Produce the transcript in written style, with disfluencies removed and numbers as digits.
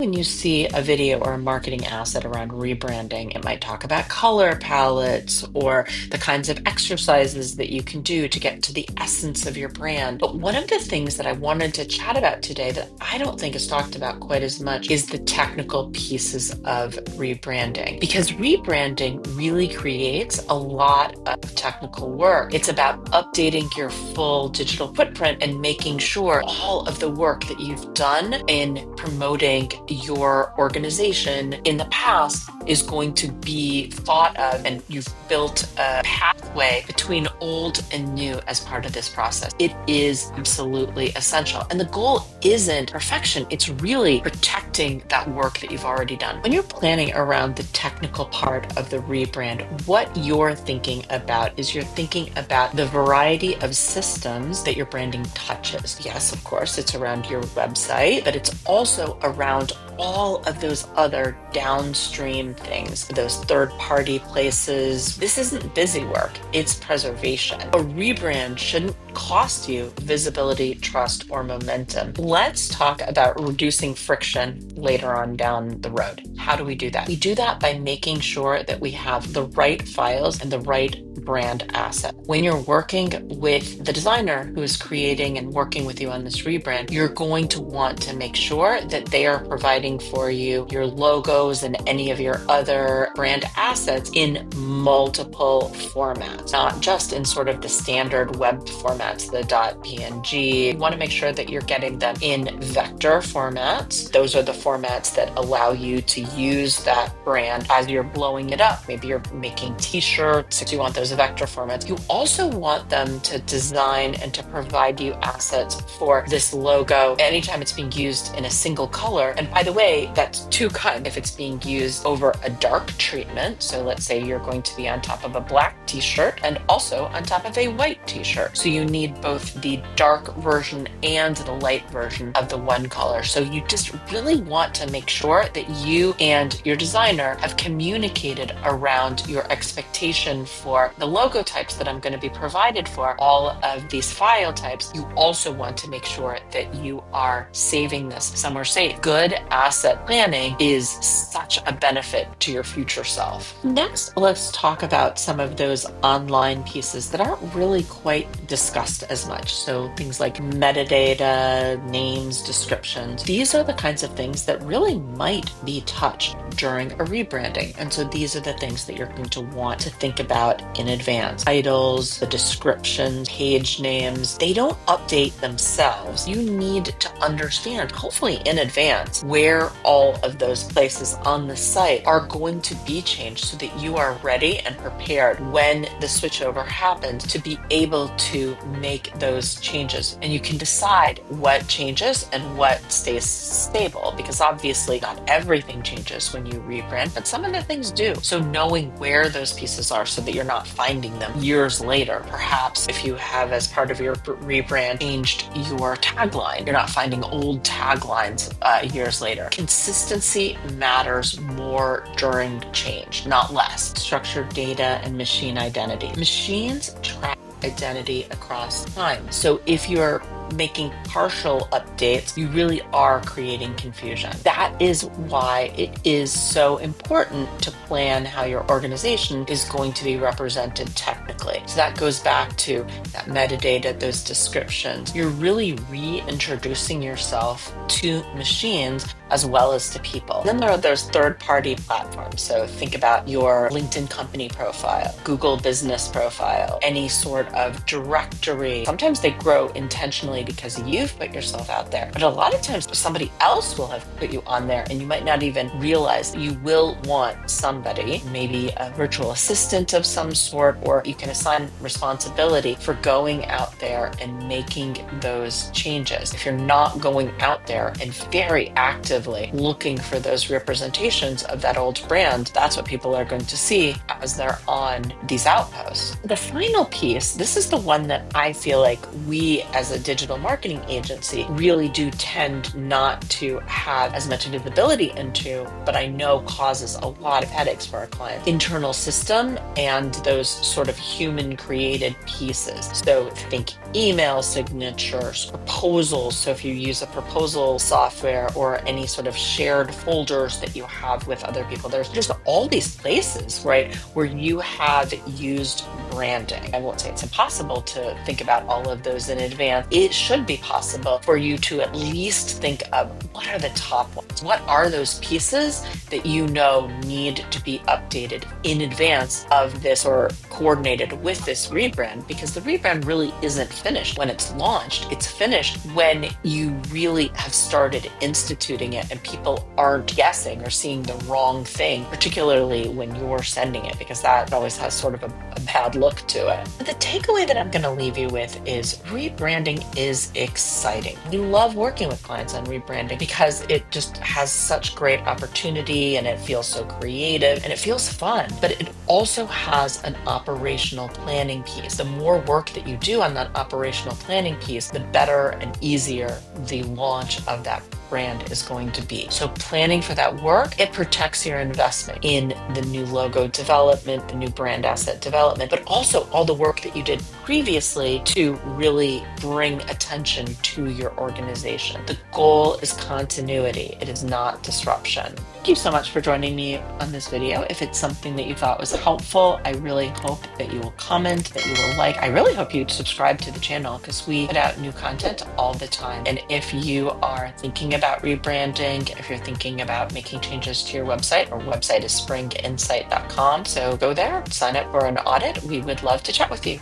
When you see a video or a marketing asset around rebranding, it might talk about color palettes or the kinds of exercises that you can do to get to the essence of your brand. But one of the things that I wanted to chat about today that I don't think is talked about quite as much is the technical pieces of rebranding. Because rebranding really creates a lot of technical work. It's about updating your full digital footprint and making sure all of the work that you've done in promoting your organization in the past is going to be thought of, and you've built a pathway between old and new as part of this process. It is absolutely essential. And the goal isn't perfection, it's really protecting that work that you've already done. When you're planning around the technical part of the rebrand, what you're thinking about is you're thinking about the variety of systems that your branding touches. Yes, of course, it's around your website, but it's also around all of those other downstream things, those third-party places. This isn't busy work, it's preservation. A rebrand shouldn't cost you visibility, trust, or momentum. Let's talk about reducing friction later on down the road. How do we do that? We do that by making sure that we have the right files and the right brand asset. When you're working with the designer who is creating and working with you on this rebrand, you're going to want to make sure that they are providing for you your logos and any of your other brand assets in multiple formats, not just in sort of the standard web formats, the .png. You want to make sure that you're getting them in vector formats. Those are the formats that allow you to use that brand as you're blowing it up. Maybe you're making t-shirts, you want those vector formats. You also want them to design and to provide you assets for this logo anytime it's being used in a single color. And by the way, that's two kinds. If it's being used over a dark treatment, so let's say you're going to be on top of a black t-shirt and also on top of a white t-shirt. So you need both the dark version and the light version of the one color. So you just really want to make sure that you and your designer have communicated around your expectation for the logo types that I'm going to be provided for all of these file types. You also want to make sure that you are saving this somewhere safe. Good asset planning is such a benefit to your future self. Next, let's talk about some of those online pieces that aren't really quite discussed as much. So things like metadata, names, descriptions. These are the kinds of things that really might be touched during a rebranding. And so these are the things that you're going to want to think about in advance. Titles, the descriptions, page names, they don't update themselves. You need to understand, hopefully in advance, where all of those places on the site are going to be changed so that you are ready and prepared when the switchover happens to be able to make those changes. And you can decide what changes and what stays stable, because obviously not everything changes when you rebrand, but some of the things do. So knowing where those pieces are so that you're not finding them years later. Perhaps if you have, as part of your rebrand, changed your tagline, you're not finding old taglines years later. Consistency matters more during change, not less. Structured data and machine identity. Machines track identity across time. So if you're making partial updates, you really are creating confusion. That is why it is so important to plan how your organization is going to be represented technically. So that goes back to that metadata, those descriptions. You're really reintroducing yourself to machines as well as to people. Then there are those third-party platforms. So think about your LinkedIn company profile, Google business profile, any sort of directory. Sometimes they grow intentionally because you've put yourself out there, but a lot of times somebody else will have put you on there and you might not even realize. You will want somebody, maybe a virtual assistant of some sort, or you can assign responsibility for going out there and making those changes. If you're not going out there and very actively looking for those representations of that old brand, that's what people are going to see as they're on these outposts. The final piece, this is the one that I feel like we as a digital marketing agency really do tend not to have as much visibility into, but I know causes a lot of headaches for our clients. Internal system and those sort of human created pieces. So think email signatures, proposals. So if you use a proposal software or any sort of shared folders that you have with other people. There's just all these places, right, where you have used branding. I won't say it's impossible to think about all of those in advance. It should be possible for you to at least think of what are the top ones? What are those pieces that you know need to be updated in advance of this or coordinated with this rebrand? Because the rebrand really isn't finished when it's launched. It's finished when you really have started instituting it and people aren't guessing or seeing the wrong thing, particularly when you're sending it, because that always has sort of a bad look to it. But the takeaway that I'm going to leave you with is rebranding is exciting. We love working with clients on rebranding because it just has such great opportunity and it feels so creative and it feels fun, but it also has an operational planning piece. The more work that you do on that operational planning piece, the better and easier the launch of that brand is going to be. So planning for that work, it protects your investment in the new logo development, the new brand asset development, but also all the work that you did previously to really bring attention to your organization. The goal is continuity. It is not disruption. Thank you so much for joining me on this video. If it's something that you thought was helpful, I really hope that you will comment, that you will like. I really hope you'd subscribe to the channel because we put out new content all the time. And if you are thinking about rebranding, if you're thinking about making changes to your website, our website is springinsight.com. So go there, sign up for an audit. We would love to chat with you.